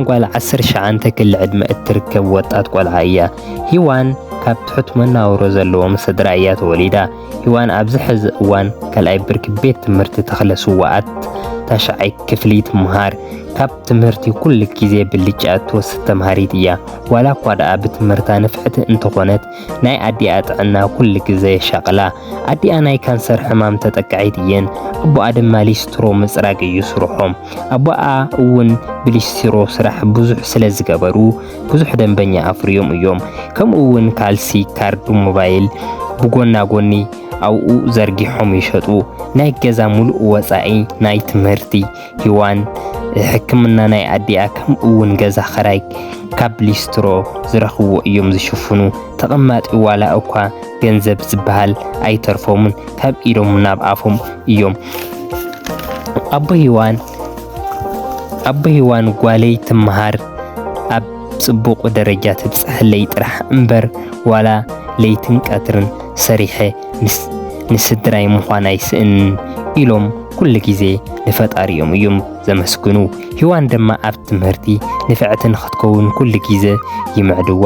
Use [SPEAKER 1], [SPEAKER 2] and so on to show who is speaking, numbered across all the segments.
[SPEAKER 1] ጓል 19 ክሊ ዕድመ እትርከብ ወጣት ቆልዓ እያ። ሂዋን ካብ ትሑት መናብሮ ዘለዎም ስድራ እያ ተወሊዳ። ሂዋን ኣብዚ ሕዚ እዋን ካልኣይ ብርኪ ቤት ትምህርቲ ተኽለ ስዋኣት ታሽዓይ ክፍሊ ትምሃር። ካብ ትምህርቲ ኩሉ ግዜ ብልጫ ትወስድ ተምሃሪት እያ። ዋላ እኳ ደኣ ብትምህርታ ንፍዕቲ እንተኾነት ናይ ኣዲኣ ጥዕና ኩሉ ግዜ የሻቕላ። ኣዲኣ ናይ ካንሰር ሕማም ተጠቃዒት እየን። ኣቦኣ ድማ ሊስትሮ ምፅራግ እዩ ስርሖም። ኣቦኣ እውን ብሊስትሮ ስራሕ ብዙሕ ስለ ዝገበሩ ብዙሕ ደንበኛ ኣፍርዮም እዮም። ከምኡ እውን ካልሲ ካርድ ሞባይል ብጎና ጎኒ ኣብኡ ዘርጊሖም ይሸጡ። ናይ ገዛ ሙሉእ ወፃኢ ናይ ትምህርቲ ሂዋን ሕክምና ናይ ኣዲኣ ከምኡ እውን ገዛ ኸራይ ካብ ሊስትሮ ዝረኽብዎ እዮም ዝሽፍኑ። ተቐማጢ ዋላ እኳ ገንዘብ ዝበሃል ኣይተርፎምን ካብ ኢዶም ናብ ኣፎም እዮም። ኣቦ ሂዋን ጓለይ ትምሃር ኣብ ጽቡቕ ደረጃ ትብጽሕለይ ጥራሕ እምበር ዋላ ለይትን ቀትርን ሰሪሐ ንስድራይ ምዃን ኣይስእንን ኢሎም ኩሉ ግዜ ንፈጣሪኦም እዮም ዘመስግኑ። ሂዋን ድማ ኣብ ትምህርቲ ንፍዕቲ ንኽትከውን ኩሉ ግዜ ይምዕድዋ።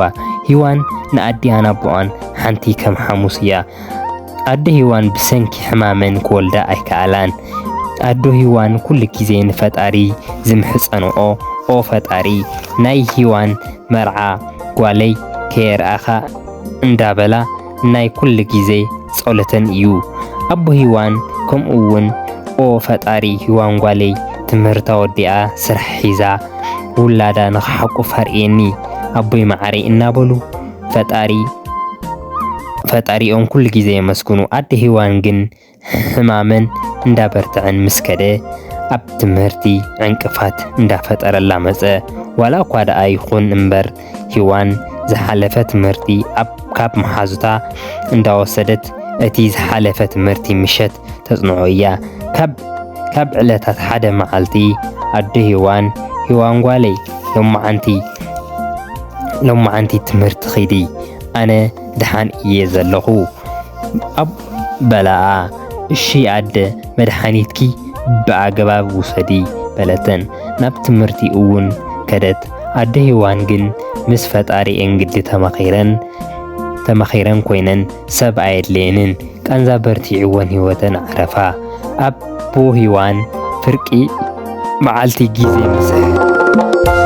[SPEAKER 1] ሂዋን ንኣዲኣን ኣቦኣን ሓንቲ ከም ሓሙስ እያ። ኣዶ ሂዋን ብሰንኪ ሕማመን ክወልዳ ኣይከኣላን። ኣዶ ሂዋን ኩሉ ግዜ ንፈጣሪ ዝምሕፀንኦ ኦ ፈጣሪ ናይ ሂዋን መርዓ ጓለይ ከየርኣኻ እንዳበላ ናይ ኩሉ ግዜ ጸሎተን እዩ። ኣቦ ሂዋን ከምኡ እውን ኦ ፈጣሪ ሂዋን ጓለይ ትምህርታ ወዲኣ ስራሕ ሒዛ ውላዳ ንኽሓቁፍ ኣርኤኒ ኣቦይ ማዕሪ እናበሉ ፈጣሪኦም ኩሉ ግዜ የመስግኑ። ኣደ ሂዋን ግን ሕማመን እንዳበርትዕን ምስከደ ኣብ ትምህርቲ ዕንቅፋት እንዳፈጠረላ መፀ። ዋላ እኳ ደኣ ይኹን እምበር ሂዋን ዝሓለፈ ትምህርቲ ካብ መሓዙታ እንዳወሰደት እቲ ዝሓለፈ ትምህርቲ ምሸት ተጽንዖ እያ። ካብ ዕለታት ሓደ መዓልቲ ኣደ ሂዋን ጓለይ ሎማዓንቲ ትምህርቲ ኺዲ ኣነ ድሓን እየ ዘለኹ በላኣ። እሺ ኣደ መድሓኒትኪ ብኣገባብ ውሰዲ በለተን። ናብ ትምህርቲ እውን ከደት። ኣደ ሂዋን ግን ምስ ፈጣሪአን ግዲ ተመኺረን ኮይነን ሰብ ኣየድልየንን ቃንዛ በርቲዕወን ህይወተን ዓረፋ። ኣቦ ሂዋን ፍርቂ መዓልቲ ጊዜ ምስሕ